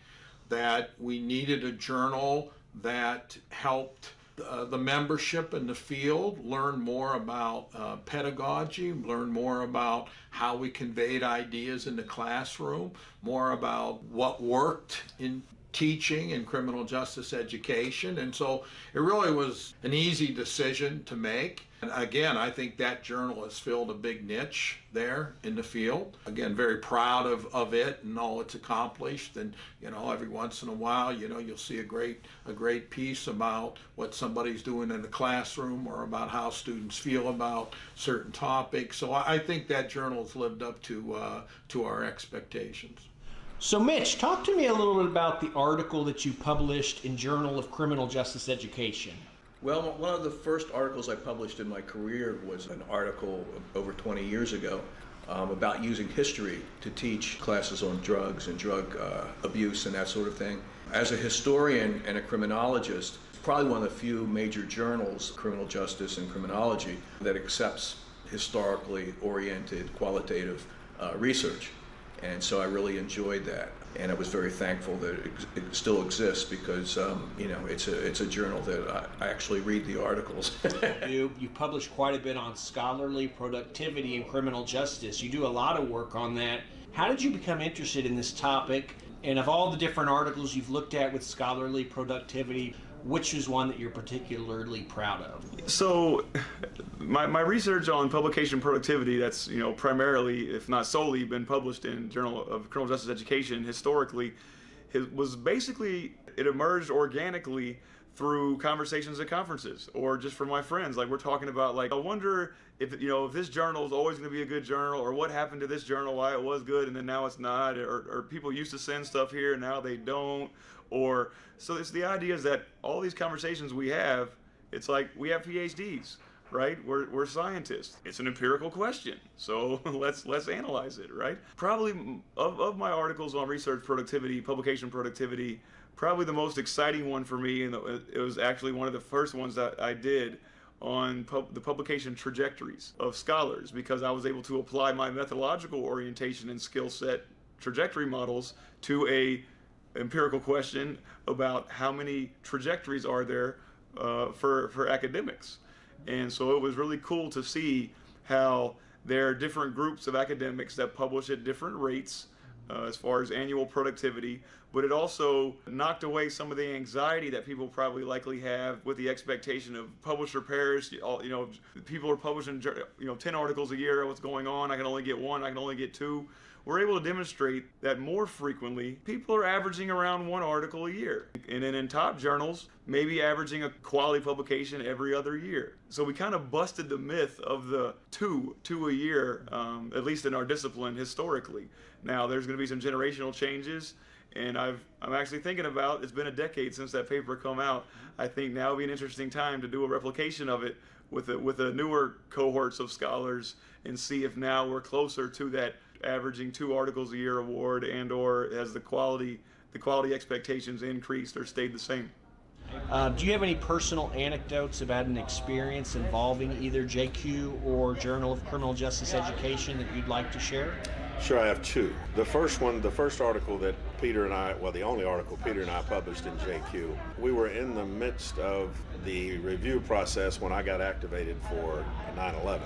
that we needed a journal that helped the membership in the field learn more about pedagogy, learn more about how we conveyed ideas in the classroom, more about what worked in teaching and criminal justice education. And so it really was an easy decision to make. And again, I think that journal has filled a big niche there in the field. Again, very proud of it and all it's accomplished. And every once in a while, you'll see a great piece about what somebody's doing in the classroom or about how students feel about certain topics. So I think that journal has lived up to our expectations. So Mitch, talk to me a little bit about the article that you published in Journal of Criminal Justice Education. Well, one of the first articles I published in my career was an article over 20 years ago about using history to teach classes on drugs and drug abuse and that sort of thing. As a historian and a criminologist, probably one of the few major journals, criminal justice and criminology, that accepts historically oriented qualitative research. And so I really enjoyed that, and I was very thankful that it still exists because it's a journal that I actually read the articles. You publish quite a bit on scholarly productivity and criminal justice. You do a lot of work on that. How did you become interested in this topic? And of all the different articles you've looked at with scholarly productivity, which is one that you're particularly proud of? So my research on publication productivity, that's primarily, if not solely, been published in Journal of Criminal Justice Education historically, was basically, it emerged organically through conversations at conferences or just from my friends. Like, we're talking about, like, I wonder if this journal is always going to be a good journal, or what happened to this journal, why it was good and then now it's not, or people used to send stuff here and now they don't. Or so it's the idea is that all these conversations we have, it's like we have PhDs, right? We're scientists. It's an empirical question, so let's analyze it, right? Probably of my articles on research productivity, publication productivity, probably the most exciting one for me, and it was actually one of the first ones that I did on the publication trajectories of scholars, because I was able to apply my methodological orientation and skill set trajectory models to a empirical question about how many trajectories are there for academics. And so it was really cool to see how there are different groups of academics that publish at different rates as far as annual productivity, but it also knocked away some of the anxiety that people probably likely have with the expectation of publisher perish. People are publishing 10 articles a year. What's going on? I can only get one. I can only get two. We're able to demonstrate that more frequently, people are averaging around one article a year. And then in top journals, maybe averaging a quality publication every other year. So we kind of busted the myth of the two a year, at least in our discipline historically. Now there's going to be some generational changes, and I'm actually thinking about, it's been a decade since that paper come out. I think now would be an interesting time to do a replication of it with a newer cohorts of scholars and see if now we're closer to that averaging 2 articles a year award, and or has the quality expectations increased or stayed the same. Do you have any personal anecdotes about an experience involving either JQ or Journal of Criminal Justice Education that you'd like to share? Sure, I have two. The first article that Peter and I, the only article Peter and I published in JQ, we were in the midst of the review process when I got activated for 9/11.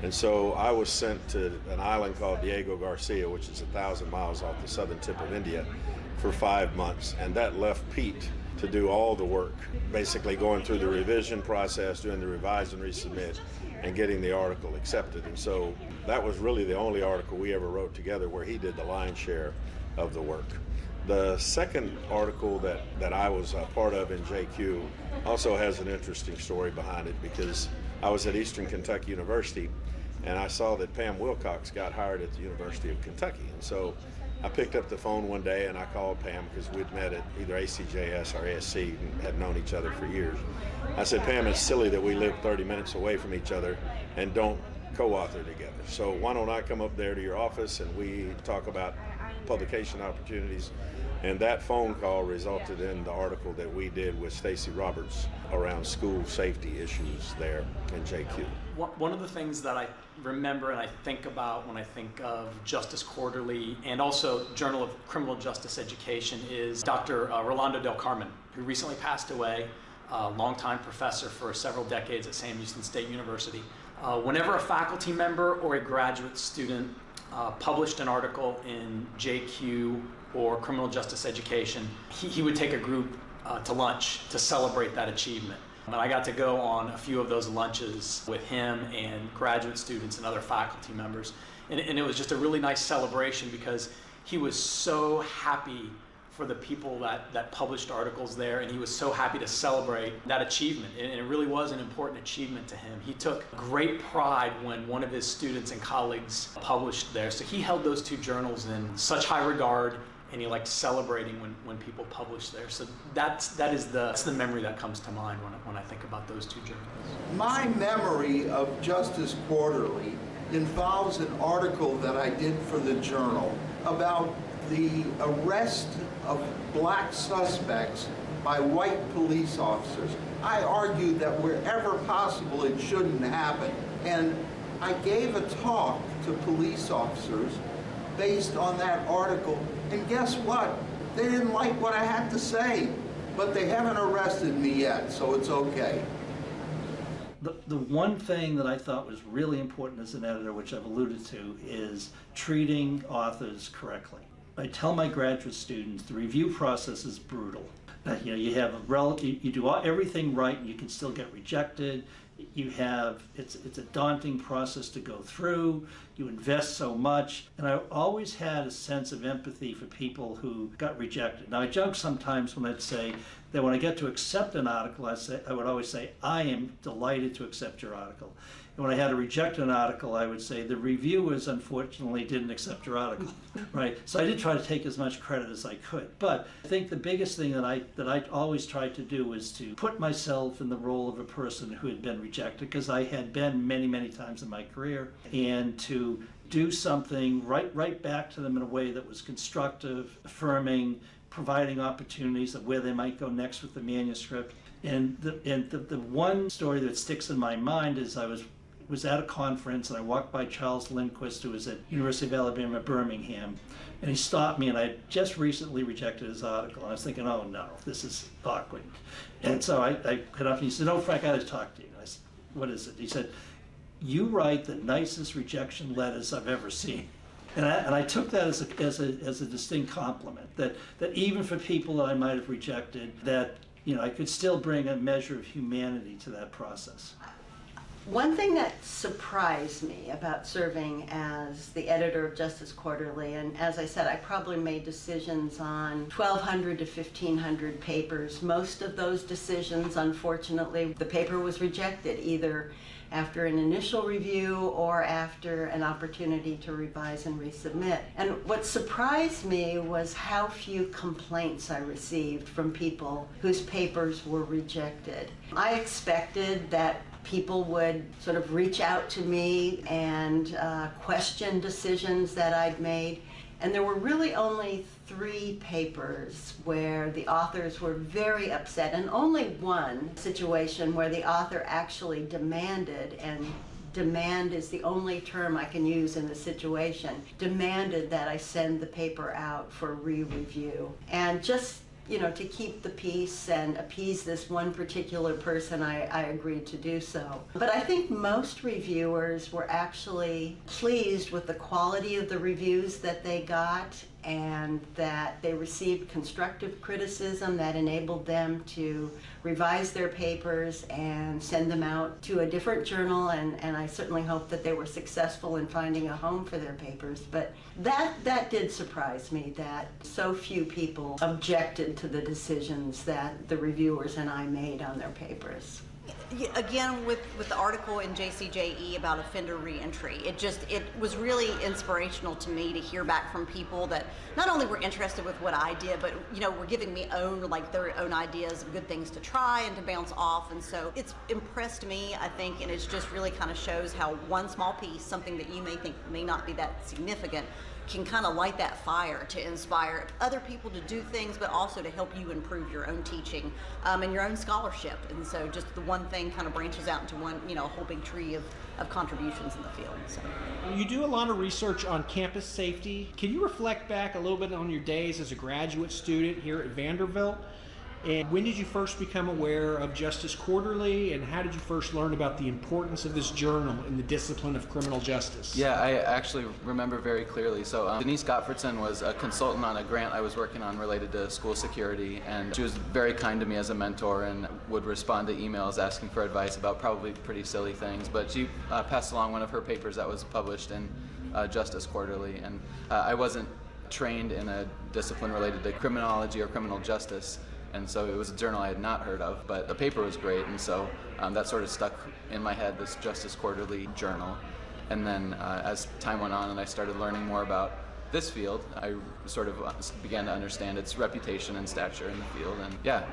And so I was sent to an island called Diego Garcia, which is 1,000 miles off the southern tip of India, for 5 months. And that left Pete to do all the work, basically going through the revision process, doing the revise and resubmit, and getting the article accepted. And so that was really the only article we ever wrote together where he did the lion's share of the work. The second article that I was a part of in JQ also has an interesting story behind it, because I was at Eastern Kentucky University and I saw that Pam Wilcox got hired at the University of Kentucky. And so I picked up the phone one day and I called Pam, because we'd met at either ACJS or ASC and had known each other for years. I said, Pam, it's silly that we live 30 minutes away from each other and don't co-author together. So why don't I come up there to your office and we talk about publication opportunities? And that phone call resulted in the article that we did with Stacy Roberts around school safety issues there in JQ. One of the things that I remember and I think about when I think of Justice Quarterly and also Journal of Criminal Justice Education is Dr. Rolando Del Carmen, who recently passed away, a longtime professor for several decades at Sam Houston State University. Whenever a faculty member or a graduate student published an article in JQ or Criminal Justice Education, he would take a group to lunch to celebrate that achievement. And I got to go on a few of those lunches with him and graduate students and other faculty members. And it was just a really nice celebration, because he was so happy for the people that published articles there, and he was so happy to celebrate that achievement. And it really was an important achievement to him. He took great pride when one of his students and colleagues published there. So he held those two journals in such high regard, and he liked celebrating when people publish there. So that's the memory that comes to mind when I think about those two journals. My memory of Justice Quarterly involves an article that I did for the Journal about the arrest of black suspects by white police officers. I argued that wherever possible it shouldn't happen. And I gave a talk to police officers based on that article, and guess what? They didn't like what I had to say, but they haven't arrested me yet, so it's okay. The one thing that I thought was really important as an editor, which I've alluded to, is treating authors correctly. I tell my graduate students the review process is brutal. You have you do everything right, and you can still get rejected. It's a daunting process to go through. You invest so much, and I always had a sense of empathy for people who got rejected. Now I joke sometimes when I'd say that when I get to accept an article, I would always say, I am delighted to accept your article. And when I had to reject an article, I would say the reviewers unfortunately didn't accept your article, right? So I did try to take as much credit as I could. But I think the biggest thing that I always tried to do was to put myself in the role of a person who had been rejected, because I had been many, many times in my career, and to do something right back to them in a way that was constructive, affirming, providing opportunities of where they might go next with the manuscript. And the one story that sticks in my mind is I was at a conference, and I walked by Charles Lindquist, who was at University of Alabama, Birmingham, and he stopped me, and I had just recently rejected his article, and I was thinking, oh no, this is awkward. And so I got up, and he said, no, Frank, I got to talk to you. And I said, what is it? He said, you write the nicest rejection letters I've ever seen. And I took that as a distinct compliment, that even for people that I might have rejected, that I could still bring a measure of humanity to that process. One thing that surprised me about serving as the editor of Justice Quarterly, and as I said, I probably made decisions on 1,200 to 1,500 papers. Most of those decisions, unfortunately, the paper was rejected, either after an initial review or after an opportunity to revise and resubmit. And what surprised me was how few complaints I received from people whose papers were rejected. I expected that people would sort of reach out to me and question decisions that I'd made. And there were really only 3 papers where the authors were very upset, and only one situation where the author actually demanded, and demand is the only term I can use in the situation, demanded that I send the paper out for re-review. And just to keep the peace and appease this one particular person, I agreed to do so. But I think most reviewers were actually pleased with the quality of the reviews that they got, and that they received constructive criticism that enabled them to revise their papers and send them out to a different journal, and I certainly hope that they were successful in finding a home for their papers. But that did surprise me, that so few people objected to the decisions that the reviewers and I made on their papers. Again, with the article in JCJE about offender reentry, it was really inspirational to me to hear back from people that not only were interested with what I did, but were giving me their own ideas of good things to try and to bounce off. And so it's impressed me, I think, and it just really kind of shows how one small piece, something that you may think may not be that significant, can kind of light that fire to inspire other people to do things, but also to help you improve your own teaching and your own scholarship. And so just the one thing kind of branches out into one, a whole big tree of contributions in the field. So you do a lot of research on campus safety. Can you reflect back a little bit on your days as a graduate student here at Vanderbilt? And when did you first become aware of Justice Quarterly, and how did you first learn about the importance of this journal in the discipline of criminal justice? Yeah, I actually remember very clearly. So Denise Gottfredson was a consultant on a grant I was working on related to school security, and she was very kind to me as a mentor and would respond to emails asking for advice about probably pretty silly things. But she passed along one of her papers that was published in Justice Quarterly, and I wasn't trained in a discipline related to criminology or criminal justice, and so it was a journal I had not heard of, but the paper was great, and so that sort of stuck in my head, this Justice Quarterly journal. And then as time went on and I started learning more about this field, I sort of began to understand its reputation and stature in the field, and yeah,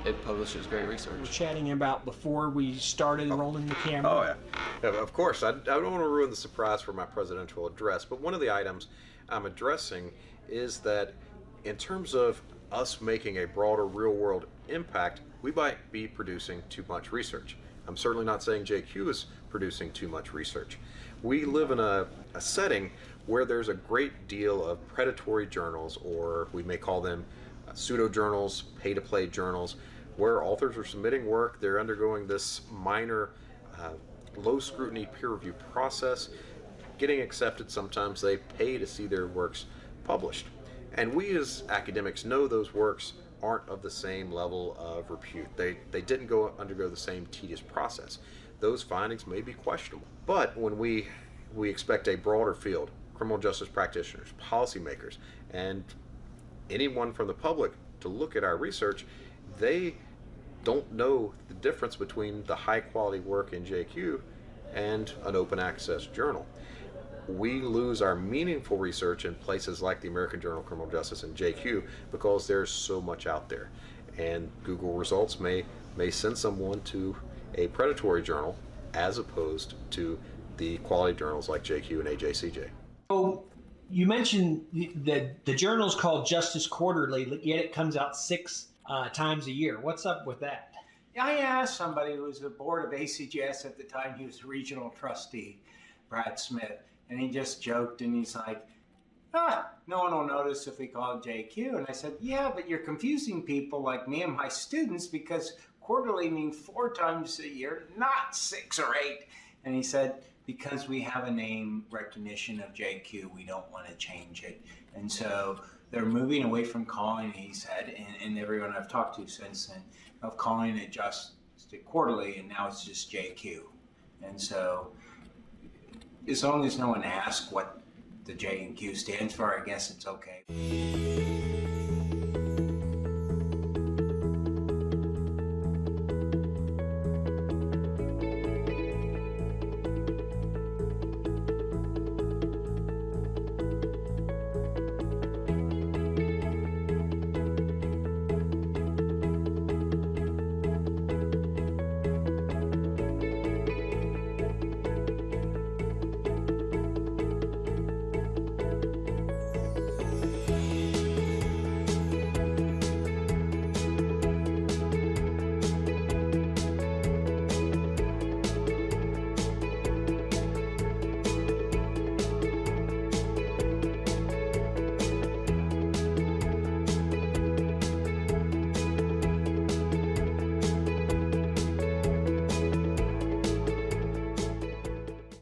it publishes great research. We were chatting about before we started rolling the camera. Oh yeah, of course. I don't want to ruin the surprise for my presidential address, but one of the items I'm addressing is that in terms of us making a broader real-world impact, we might be producing too much research. I'm certainly not saying JQ is producing too much research. We live in a setting where there's a great deal of predatory journals, or we may call them pseudo-journals, pay-to-play journals, where authors are submitting work, they're undergoing this minor, low-scrutiny peer review process, getting accepted. Sometimes they pay to see their works published. And we as academics know those works aren't of the same level of repute. They didn't undergo the same tedious process. Those findings may be questionable. But when we expect a broader field, criminal justice practitioners, policymakers, and anyone from the public to look at our research, they don't know the difference between the high quality work in JQ and an open access journal. We lose our meaningful research in places like the American Journal of Criminal Justice and JQ because there's so much out there. And Google results may send someone to a predatory journal as opposed to the quality journals like JQ and AJCJ. So you mentioned the journal's called Justice Quarterly, yet it comes out 6 times a year. What's up with that? I asked somebody who was the board of ACJS at the time. He was regional trustee, Brad Smith, and he just joked and he's like, no one will notice if we call it JQ. And I said, yeah, but you're confusing people like me and my students because quarterly means 4 times a year, not 6 or 8. And he said, because we have a name recognition of JQ, we don't want to change it. And so they're moving away from calling, he said, and everyone I've talked to since then, of calling it just quarterly, and now it's just JQ. And so as long as no one asks what the J and Q stands for, I guess it's okay.